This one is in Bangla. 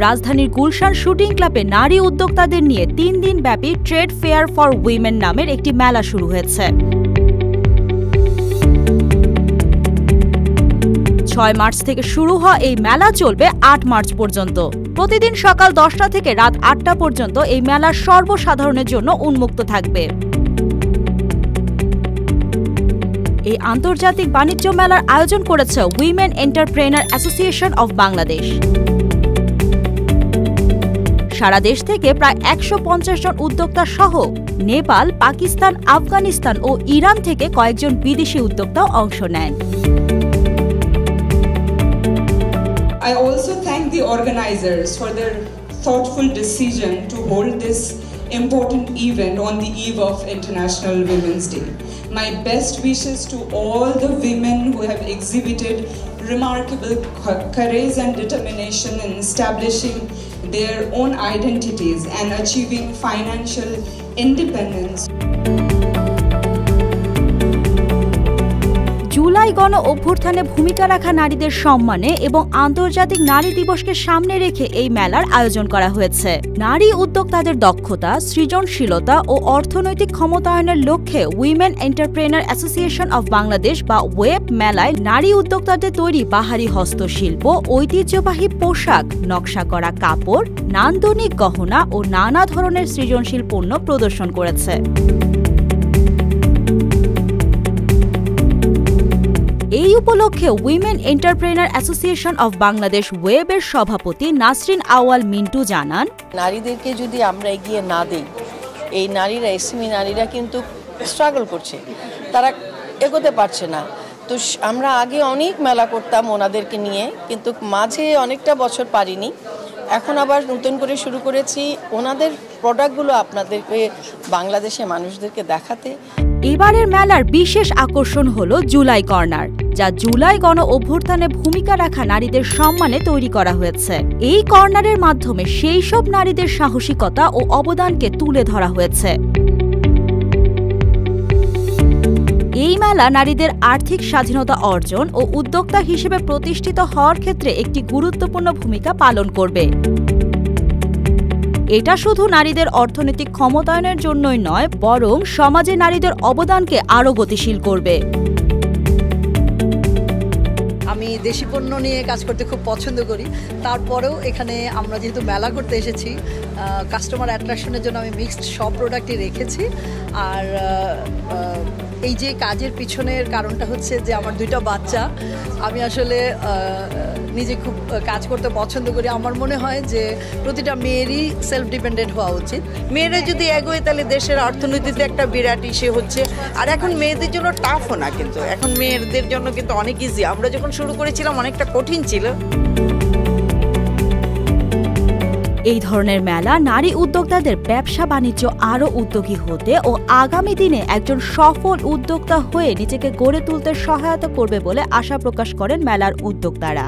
রাজধানীর গুলশান শুটিং ক্লাবে নারী উদ্যোক্তাদের নিয়ে ৩ দিন ব্যাপী ট্রেড ফেয়ার ফর উইমেন নামের একটি মেলা শুরু হয়েছে। ৬ মার্চ থেকে শুরু হওয়া এই মেলা চলবে ৮ মার্চ পর্যন্ত। প্রতিদিন সকাল ১০টা থেকে রাত ৮টা পর্যন্ত এই মেলা সর্বসাধারণের জন্য উন্মুক্ত থাকবে। এই আন্তর্জাতিক বাণিজ্য মেলার আয়োজন করেছে women entrepreneur association of Bangladesh. সারা দেশ থেকে প্রায় ১৫০ জন উদ্যোক্তা সহ নেপাল, পাকিস্তান, আফগানিস্তান ও ইরান থেকে কয়েকজন বিদেশি উদ্যোক্তাও অংশ নেন। I also thank the organizers for their thoughtful decision to hold this important event on the eve of International Women's Day. My best wishes to all the women who have exhibited remarkable courage and determination in establishing their own identities and achieving financial independence. July গণ অভ্যুত্থানে ভূমিকা রাখা নারীদের সম্মানে এবং আন্তর্জাতিক নারী দিবসকে সামনে রেখে এই মেলার আয়োজন করা হয়েছে। নারী উদ্যোক্তাদের দক্ষতা, সৃজনশীলতা ও অর্থনৈতিক ক্ষমতায়নের লক্ষ্যে women entrepreneur association of Bangladesh বা ওয়েব মেলায় নারী উদ্যোক্তাদের তৈরি বাহারি হস্তশিল্প, ঐতিহ্যবাহী পোশাক, নকশা করা কাপড়, নান্দনিক গহনা ও নানা ধরনের সৃজনশীল পণ্য প্রদর্শন করেছে। এই উপলক্ষে women entrepreneur association of Bangladesh ওয়েবের সভাপতি নাসরিন আওয়াল মিন্টু জানান, নারীদেরকে যদি আমরা এগিয়ে না দিই, এই নারীরা এসএমই নারীরা কিন্তু স্ট্রাগল করছে, তারা এগোতে পারছে না। তো আমরা আগে অনেক মেলা করতাম ওনাদেরকে নিয়ে, কিন্তু মাঝে অনেকটা বছর পারিনি। এখন আবার নতুন করে শুরু করেছি ওনাদের প্রোডাক্টগুলো আপনাদেরকে বাংলাদেশে মানুষদেরকে দেখাতে। এবারের মেলার বিশেষ আকর্ষণ হলো জুলাই কর্নার, যা জুলাই গণ অভ্যুত্থানে ভূমিকা রাখা নারীদের সম্মানে তৈরি করা হয়েছে। এই কর্নারের মাধ্যমে সেই সব নারীদের সাহসিকতা ও অবদানকে তুলে ধরা হয়েছে। এই মেলা নারীদের আর্থিক স্বাধীনতা অর্জন ও উদ্যোক্তা হিসেবে প্রতিষ্ঠিত হওয়ার ক্ষেত্রে একটি গুরুত্বপূর্ণ ভূমিকা পালন করবে। এটা শুধু নারীদের অর্থনৈতিক ক্ষমতায়নের জন্যই নয়, বরং সমাজে নারীদের অবদানকে আরও গতিশীল করবে। আমি দেশি পণ্য নিয়ে কাজ করতে খুব পছন্দ করি, তারপরেও এখানে আমরা যেহেতু মেলা করতে এসেছি, কাস্টমার অ্যাট্রাকশনের জন্য আমি মিক্সড সব প্রোডাক্টই রেখেছি। আর এই যে কাজের পিছনের কারণটা হচ্ছে যে আমার 2টা বাচ্চা, আমি আসলে নিজে খুব কাজ করতে পছন্দ করি। আমার মনে হয় যে প্রতিটা মেয়েরই সেলফ ডিপেন্ডেন্ট হওয়া উচিত। মেয়েরা যদি এগোয় তাহলে দেশের অর্থনীতিতে একটা বিরাট ইস্যু হচ্ছে। আর এখন মেয়েদের জন্য টাফও না, কিন্তু এখন মেয়েদের জন্য কিন্তু অনেক ইজি। আমরা যখন শুরু করেছিলাম অনেকটা কঠিন ছিল। এই ধরনের মেলা নারী উদ্যোক্তাদের ব্যবসা বাণিজ্য আরও উদ্যোগী হতে ও আগামী দিনে একজন সফল উদ্যোক্তা হয়ে নিজেকে গড়ে তুলতে সহায়তা করবে বলে আশা প্রকাশ করেন মেলার উদ্যোক্তারা।